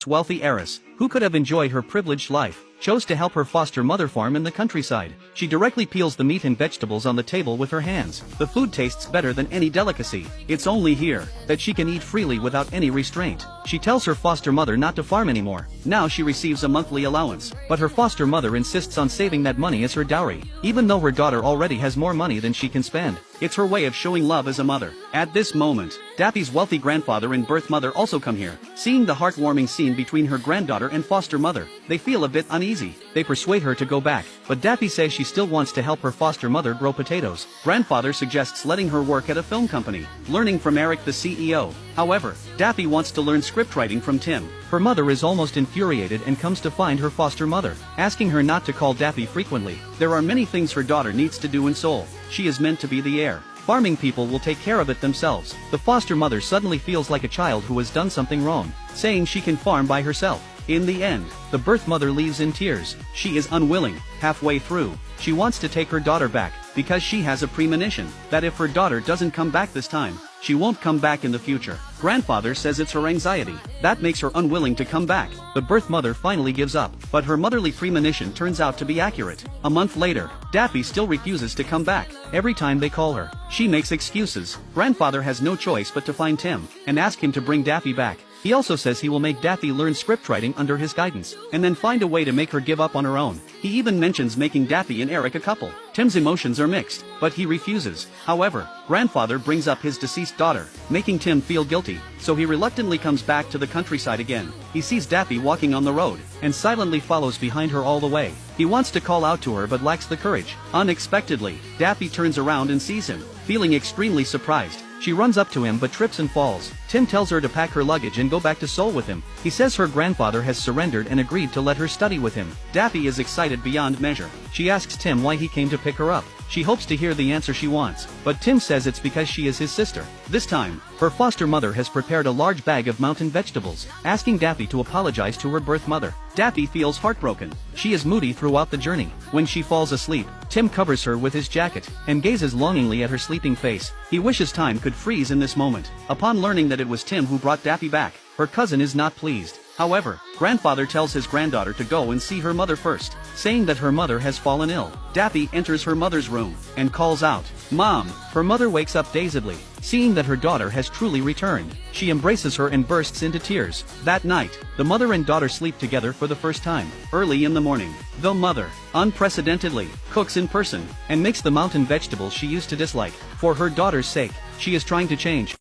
most wealthy heiress, who could have enjoyed her privileged life, chose to help her foster mother farm in the countryside. She directly peels the meat and vegetables on the table with her hands. The food tastes better than any delicacy. It's only here that she can eat freely without any restraint. She tells her foster mother not to farm anymore. Now she receives a monthly allowance, but her foster mother insists on saving that money as her dowry, even though her daughter already has more money than she can spend. It's her way of showing love as a mother. At this moment, Daffy's wealthy grandfather and birth mother also come here. Seeing the heartwarming scene between her granddaughter and foster mother, they feel a bit uneasy. They persuade her to go back, but Daffy says she still wants to help her foster mother grow potatoes. Grandfather suggests letting her work at a film company, learning from Eric the CEO. However, Daffy wants to learn scriptwriting from Tim. Her mother is almost infuriated and comes to find her foster mother, asking her not to call Daffy frequently. There are many things her daughter needs to do in Seoul. She is meant to be the heir. Farming people will take care of it themselves. The foster mother suddenly feels like a child who has done something wrong, saying she can farm by herself. In the end, the birth mother leaves in tears. She is unwilling. Halfway through, she wants to take her daughter back, because she has a premonition that if her daughter doesn't come back this time, she won't come back in the future. Grandfather says it's her anxiety that makes her unwilling to come back. The birth mother finally gives up, but her motherly premonition turns out to be accurate. A month later, Daffy still refuses to come back. Every time they call her, she makes excuses. Grandfather has no choice but to find Tim and ask him to bring Daffy back. He also says he will make Daffy learn scriptwriting under his guidance, and then find a way to make her give up on her own. He even mentions making Daffy and Eric a couple. Tim's emotions are mixed, but he refuses. However, grandfather brings up his deceased daughter, making Tim feel guilty, so he reluctantly comes back to the countryside again. He sees Daffy walking on the road, and silently follows behind her all the way. He wants to call out to her but lacks the courage. Unexpectedly, Daffy turns around and sees him. Feeling extremely surprised, she runs up to him but trips and falls. Tim tells her to pack her luggage and go back to Seoul with him. He says her grandfather has surrendered and agreed to let her study with him. Daffy is excited beyond measure. She asks Tim why he came to pick her up. She hopes to hear the answer she wants, but Tim says it's because she is his sister. This time, her foster mother has prepared a large bag of mountain vegetables, asking Daffy to apologize to her birth mother. Daffy feels heartbroken. She is moody throughout the journey. When she falls asleep, Tim covers her with his jacket and gazes longingly at her sleeping face. He wishes time could freeze in this moment. Upon learning that it was Tim who brought Daffy back, her cousin is not pleased. However, grandfather tells his granddaughter to go and see her mother first, saying that her mother has fallen ill. Daffy enters her mother's room and calls out, "Mom!" Her mother wakes up dazedly, seeing that her daughter has truly returned. She embraces her and bursts into tears. That night, the mother and daughter sleep together for the first time. Early in the morning, the mother, unprecedentedly, cooks in person and makes the mountain vegetables she used to dislike. For her daughter's sake, she is trying to change.